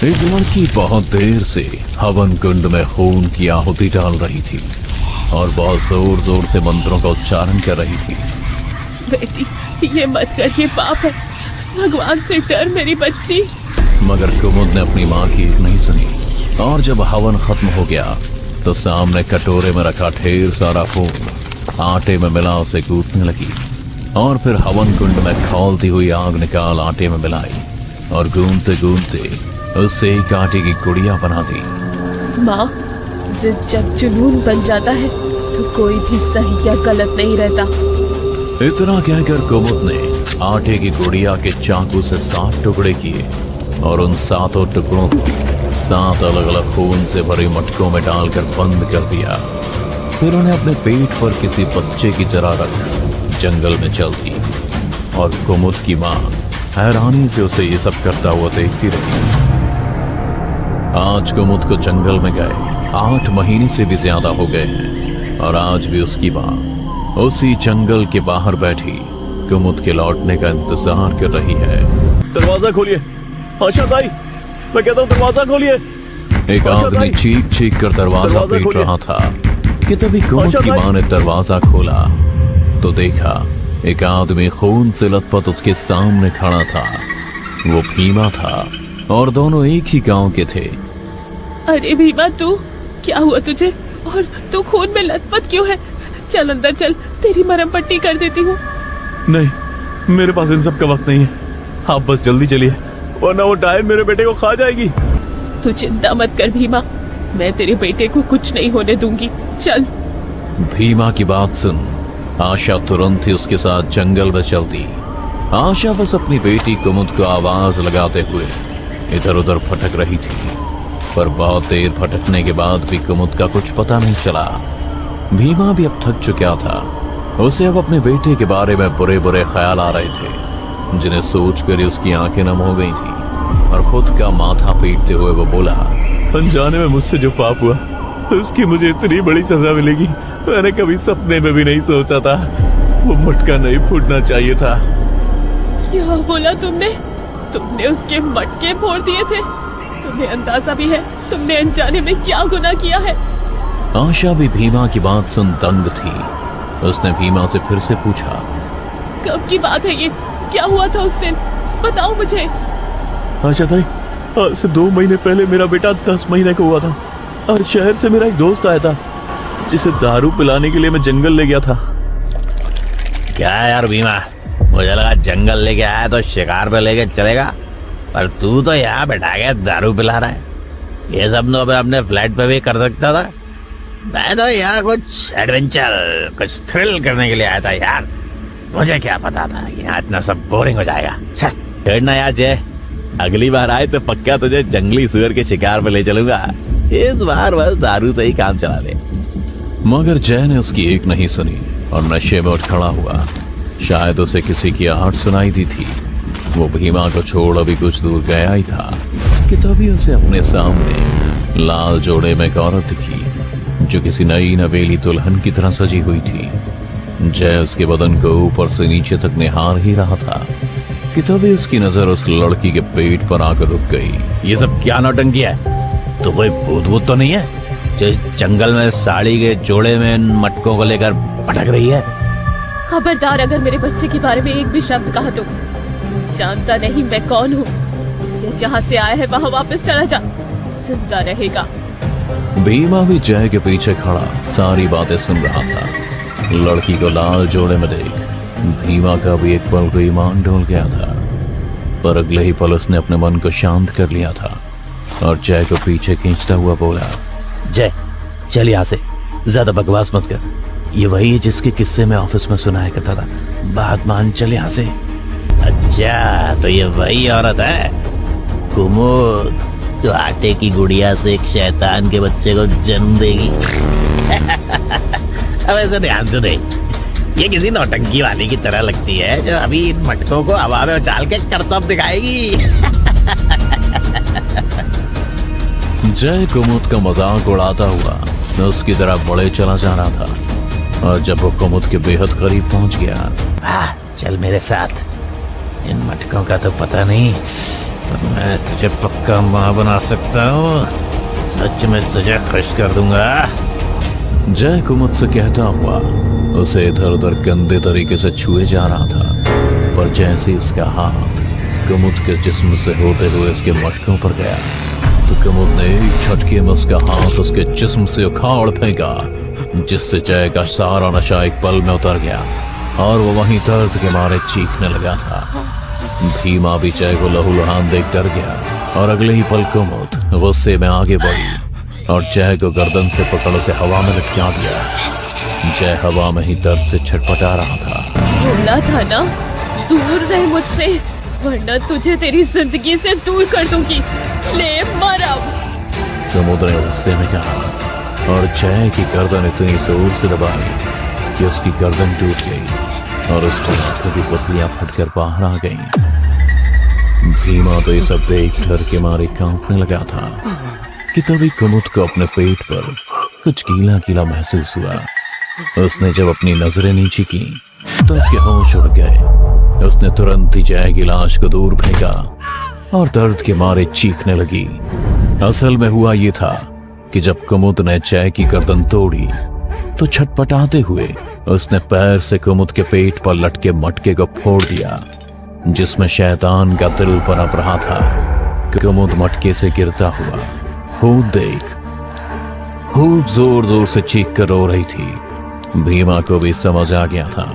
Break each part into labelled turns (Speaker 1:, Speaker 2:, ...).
Speaker 1: एक लड़की बहुत देर से हवन कुंड में खून की आहुति डाल रही थी और बहुत जोर जोर से मंत्रों का उच्चारण कर रही थी।
Speaker 2: बेटी, ये मत कर, ये पाप है, भगवान से डर मेरी बच्ची।
Speaker 1: मगर कुमुद ने अपनी माँ की एक नहीं सुनी और जब हवन खत्म हो गया तो सामने कटोरे में रखा ढेर सारा खून आटे में मिला उसे कूटने लगी और फिर हवन कुंड में खौलती हुई आग निकाल आटे में मिलाई और गूंदते गूंदते उससे एक आटे की गुड़िया बना दी।
Speaker 2: माँ, जब जुनून बन जाता है तो कोई भी सही या गलत नहीं रहता।
Speaker 1: इतना कहकर कुमुद ने आटे की गुड़िया के चाकू से 7 टुकड़े किए और उन 7 टुकड़ों को 7 अलग अलग खून से भरे मटकों में डालकर बंद कर दिया। फिर उन्हें अपने पेट पर किसी बच्चे की तरह रख जंगल में चल दी और कुमुद की माँ हैरानी से उसे ये सब करता हुआ देखती रही। आज कुमुद को जंगल में गए 8 महीने से भी ज्यादा हो गए हैं और आज भी उसकी माँ उसी जंगल के बाहर बैठी कुमुद के लौटने का इंतजार कर रही है।
Speaker 3: दरवाजा खोलिए, आशा भाई, मैं कहता हूँ दरवाजा खोलिए।
Speaker 1: एक आदमी चीख चीख कर दरवाजा पीट रहा था कि तभी कुमुद की माँ ने दरवाजा खोला तो देखा एक आदमी खून से लथपथ उसके सामने खड़ा था। वो भीमा था और दोनों एक ही गांव के थे।
Speaker 2: अरे भीमा, तू क्या हुआ तुझे और तू खून में लथपथ क्यों है? चल अंदर चल, तेरी मरहम पट्टी कर देती हूँ।
Speaker 3: नहीं, मेरे पास इन सब का वक्त नहीं है, आप बस जल्दी चलिए वरना वो डायन मेरे बेटे को खा जाएगी।
Speaker 2: तू चिंता मत कर भीमा, मैं तेरे बेटे को कुछ नहीं होने दूंगी। चल।
Speaker 1: भीमा की बात सुन आशा तुरंत ही उसके साथ जंगल में चल दी। आशा बस अपनी बेटी कुमुद को आवाज लगाते हुए इधर उधर भटक रही थी, पर बहुत देर भटकने के बाद भी कुमुद का कुछ पता नहीं चला। भीमा भी अब थक चुका था। उसे अब अपने बेटे के बारे में बुरे बुरे ख्याल आ रहे थे जिन्हें सोचकर ही उसकी आंखें नम हो गई थी और खुद का माथा पीटते हुए वो बोला,
Speaker 3: अनजाने में मुझसे जो पाप हुआ उसकी मुझे इतनी बड़ी सजा मिलेगी, मैंने कभी सपने में भी नहीं सोचा था। वो मटका नहीं फूटना चाहिए था।
Speaker 2: क्या बोला तुमने? तुमने उसके मटके फोड़ दिए थे? तुम्हें अंदाजा भी है तुमने अनजाने में क्या गुनाह किया है?
Speaker 1: आशा भी भीमा की बात सुन दंग थी। उसने भीमा से फिर से पूछा,
Speaker 2: कब की बात है ये? क्या हुआ था उस दिन? बताओ मुझे।
Speaker 3: आशा ताई, आज से 2 महीने पहले मेरा बेटा 10 महीने का हुआ था और शहर से मेरा एक दोस्त आया था जिसे दारू पिलाने के लिए मैं जंगल ले गया था।
Speaker 4: क्या यार भीमा, मुझे लगा जंगल लेके आया तो शिकार पे लेके चलेगा, पर तू तो यहाँ बैठा के दारू पिला रहा है। ये सब तो अपने फ्लैट पे भी कर सकता था। मैं तो यहाँ कुछ एडवेंचर, कुछ थ्रिल करने के लिए आया था यार। मुझे क्या पता था यहाँ इतना सब बोरिंग हो जाएगा। छोड़ना यार जय, अगली बार आए तो पक्का तुझे जंगली सुअर के शिकार पे ले चलूंगा। इस बार बस दारू से ही काम चला ले।
Speaker 1: मगर जय ने उसकी एक नहीं सुनी और नशे में उठ खड़ा हुआ। शायद उसे किसी की आहट सुनाई दी थी। वो भीमा को छोड़ अभी कुछ दूर गया ही था कि तभी उसे अपने सामने लाल जोड़े में एक औरत दिखी जो किसी नई नवेली दुल्हन की तरह सजी हुई थी। जय उसके बदन को ऊपर से नीचे तक निहार ही रहा था कि तभी उसकी नजर उस लड़की के पेट पर आकर रुक गई।
Speaker 4: ये सब क्या नौटंकी है? तो कोई भूत वूत तो नहीं है जो जंगल में साड़ी के जोड़े में मटकों को लेकर भटक रही है?
Speaker 2: खबरदार, अगर मेरे बच्चे के बारे में एक भी शब्द कहा तो जानता नहीं मैं कौन हूँ। जहाँ से आया है वहाँ वापस चला जा, जिंदा रहेगा।
Speaker 1: भीमा भी जय के पीछे खड़ा सारी बातें सुन रहा था। लड़की को लाल जोड़े में देख भीमा का भी एक पल को ईमान डोल गया था, पर अगले ही पल उसने अपने मन को शांत कर लिया था और जय को पीछे खींचता हुआ बोला,
Speaker 4: जय चल यहाँ से, ज्यादा बकवास मत कर। ये वही है जिसके किस्से में ऑफिस में सुनाया करता था। बात मान, चल यहाँ से। अच्छा, तो ये वही औरत है कुमुद जो आटे की गुड़िया से एक शैतान के बच्चे को जन्म देगी। अब ऐसे ध्यान से देख, ये किसी नौटंकी वाली की तरह लगती है जो अभी इन मटकों को हवा में उछाल के करतब दिखाएगी।
Speaker 1: जय कुमुद का मजाक उड़ाता हुआ उसकी तरफ बढ़े चला जा रहा था और जब वो कुमुद के बेहद करीब पहुंच गया,
Speaker 4: चल मेरे साथ। इन मटकों का तो पता नहीं, मैं तुझे पक्का माँ बना सकता हूँ। सच में तुझे खुश कर दूंगा।
Speaker 1: जय कुमुद से कहता हुआ उसे इधर उधर गंदे तरीके से छुए जा रहा था, पर जैसे ही उसका हाथ कुमुद के जिस्म से होते हुए उसके मटकों पर गया तो कुमुद ने एक झटके में उसका हाथ उसके जिस्म से उखाड़ फेंका, जिससे जय का सारा नशा एक पल में उतर गया और वो वहीं दर्द के मारे चीखने लगा था। भीमा भी जय को लहूलुहान देख डर गया और अगले ही पल कुमुद गुस्से में आगे बढ़ी और जय को गर्दन से पकड़ उसे हवा में लटका दिया। जय हवा में ही दर्द से छटपटा रहा था।
Speaker 2: बोला था ना दूर रह मुझसे, वरना तुझे तेरी जिंदगी से दूर कर दूंगी। ले मर अब।
Speaker 1: कुमुद ने गुस्से में कहा और जय की गर्दन इतनी जोर से दबाई कि उसकी गर्दन टूट गई और उसकी आंखों की पतलियां फटकर बाहर आ गईं। भीमा तो ये सब देख डर के मारे कांपने लगा था कि तभी कुमुद को अपने पेट पर कुछ गीला गीला महसूस हुआ। उसने जब अपनी नजरें नीचे की तो उसके होश उड़ गए। उसने तुरंत ही जय की लाश को दूर फेंका और दर्द के मारे चीखने लगी। असल में हुआ ये था कि जब कुमुद ने जय की गर्दन तोड़ी तो छटपटाते हुए उसने पैर से कुमुद के पेट पर लटके मटके को फोड़ दिया, जिसमें शैतान का दिल पनप रहा था। कुमुद मटके से गिरता हुआ खूब देख खूब जोर जोर से चीख कर रो रही थी। भीमा को भी समझ आ गया था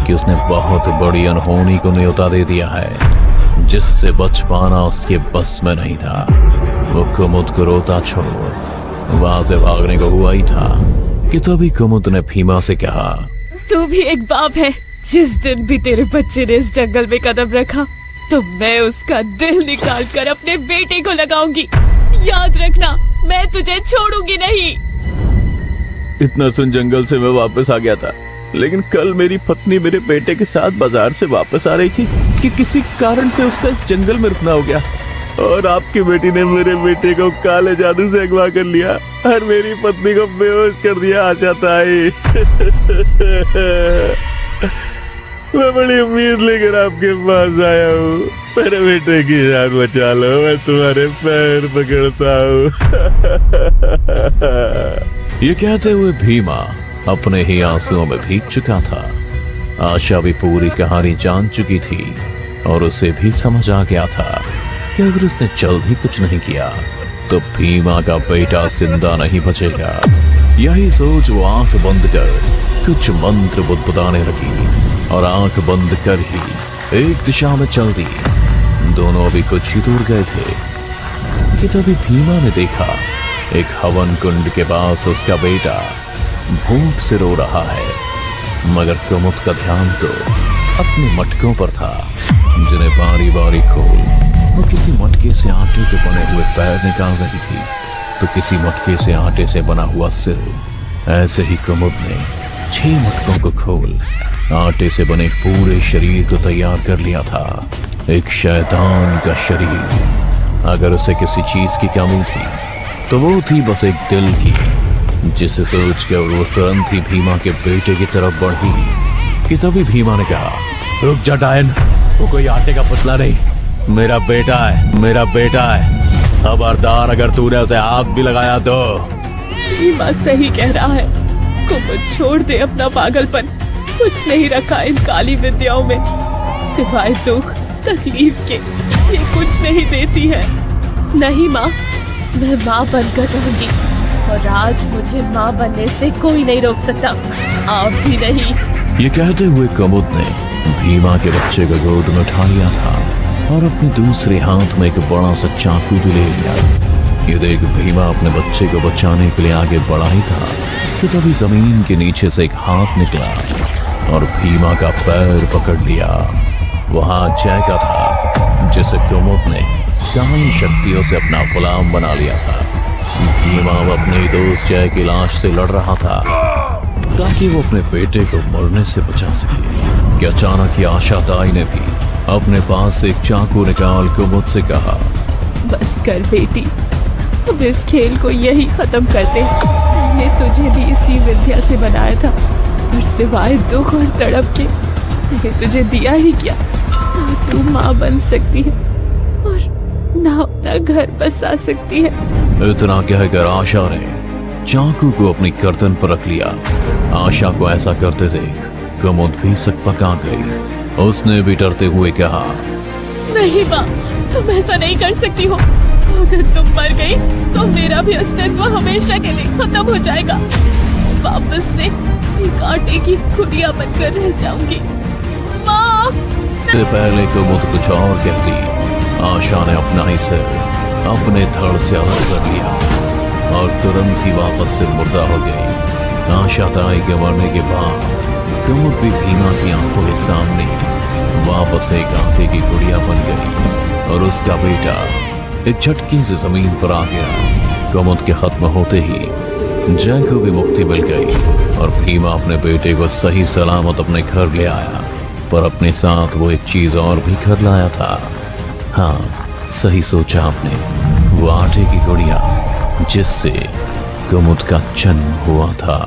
Speaker 1: कि उसने बहुत बड़ी अनहोनी को न्योता दे दिया है, जिससे बच पाना उसके बस में नहीं था। वो कुमुद को रोता छोड़ वहां से भागने को हुआ ही था कि तभी कुमुद ने भीमा से कहा,
Speaker 2: तू भी एक बाप है। जिस दिन भी तेरे बच्चे ने इस जंगल में कदम रखा तो मैं उसका दिल निकाल कर अपने बेटे को लगाऊंगी। याद रखना, मैं तुझे छोड़ूंगी नहीं।
Speaker 3: इतना सुन जंगल से मैं वापस आ गया था, लेकिन कल मेरी पत्नी मेरे बेटे के साथ बाजार से वापस आ रही थी कि किसी कारण से उसका इस जंगल में रुकना हो गया और आपकी बेटी ने मेरे बेटे को काले जादू से अगवा कर लिया और मेरी पत्नी को बेहोश कर दिया। आशा ताई, मैं बड़ी उम्मीद लेकर आपके पास आया हूँ। मेरे बेटे की जान बचा लो, मैं तुम्हारे पैर पकड़ता हूँ।
Speaker 1: ये कहते हुए भीमा अपने ही आंसुओं में भीग चुका था। आशा भी पूरी कहानी जान चुकी थी और उसे भी समझ आ गया था कि अगर उसने जल्द ही कुछ नहीं किया तो भीमा का बेटा जिंदा नहीं बचेगा। यही सोच वो आंख बंद कर कुछ मंत्र बुदबुदाने लगी और आंख बंद कर ही एक दिशा में चल दी। दोनों अभी कुछ ही दूर गए थे कि तभी भीमा ने देखा एक हवन कुंड के पास उसका बेटा भूख से रो रहा है, मगर कुमुद का ध्यान तो अपने मटकों पर था, जिन्हें बारी बारी खोल वो किसी मटके से आटे के बने हुए पैर निकाल रही थी तो किसी मटके से आटे से बना हुआ सिर। ऐसे ही कुमुद ने 6 मटकों को खोल आटे से बने पूरे शरीर को तैयार कर लिया था। एक शैतान का शरीर। अगर उसे किसी चीज की कमी थी तो वो थी बस एक दिल की, जिसे सोच कर वो तुरंत ही भीमा के बेटे की तरफ बढ़ी कि तभी भीमा ने कहा, रुक जा डायन, वो कोई आटे का पुतला नहीं, मेरा बेटा है, मेरा बेटा है। खबरदार अगर तूने उसे हाथ भी लगाया तो।
Speaker 2: भीमा सही कह रहा है, कुमुद छोड़ दे अपना पागलपन। कुछ नहीं रखा इन काली विद्याओं में सिवाय दुख तकलीफ के। ये कुछ नहीं देती है। नहीं माँ, मैं माँ बनकर रहूंगी और आज मुझे माँ बनने से कोई नहीं रोक सकता, आप भी नहीं।
Speaker 1: ये कहते हुए कुमुद ने भीमा के बच्चे को गोद में उठा लिया था और अपने दूसरे हाथ में एक बड़ा सा चाकू भी ले लिया। ये देख भीमा अपने बच्चे को बचाने के लिए आगे बढ़ा ही था कि तभी जमीन के नीचे से एक हाथ निकला और भीमा का पैर पकड़ लिया। वहां जय का था, जिसे कुमुद ने काली शक्तियों से अपना गुलाम बना लिया था। भीमा अपने दोस्त जय की लाश से लड़ रहा था ताकि वो अपने बेटे को मरने से बचा सके कि अचानक ही आशा ताई ने भी अपने पास से एक चाकू निकाल कुमुद से कहा,
Speaker 2: बस कर बेटी, अब इस खेल को यही खत्म करते। मैंने तुझे भी इसी विद्या से बनाया था और सिवाय दुख और तड़प के मैंने तुझे दिया ही क्या। तू माँ बन सकती है और ना अपना घर बसा सकती है।
Speaker 1: इतना कहकर आशा ने चाकू को अपनी गर्दन पर रख लिया। आशा को ऐसा करते देख कुमुद भी सकपका गई। उसने भी डरते हुए कहा,
Speaker 2: नहीं माँ, तुम ऐसा नहीं कर सकती हो। अगर तुम मर गई तो मेरा भी अस्तित्व हमेशा के लिए खत्म हो जाएगा। वापस से एक आटे की गुड़िया बनकर रह जाऊंगी। माँ!
Speaker 1: इससे पहले कुमुद कुछ और कहती, आशा ने अपना ही सिर अपने धड़ से अलग कर लिया और तुरंत ही वापस से मुर्दा हो गई। आशा ताई के मरने के बाद कुमुद भी भीमा की आंखों के सामने वापस एक आटे की गुड़िया बन गई और उसका बेटा एक झटके से जमीन पर आ गया। कुमुद के खत्म होते ही जय को भी मुक्ति मिल गई और भीमा अपने बेटे को सही सलामत अपने घर ले आया। पर अपने साथ वो एक चीज और भी घर लाया था। हाँ, सही सोचा आपने, वो आटे की गुड़िया जिससे कुमुद का जन्म हुआ था।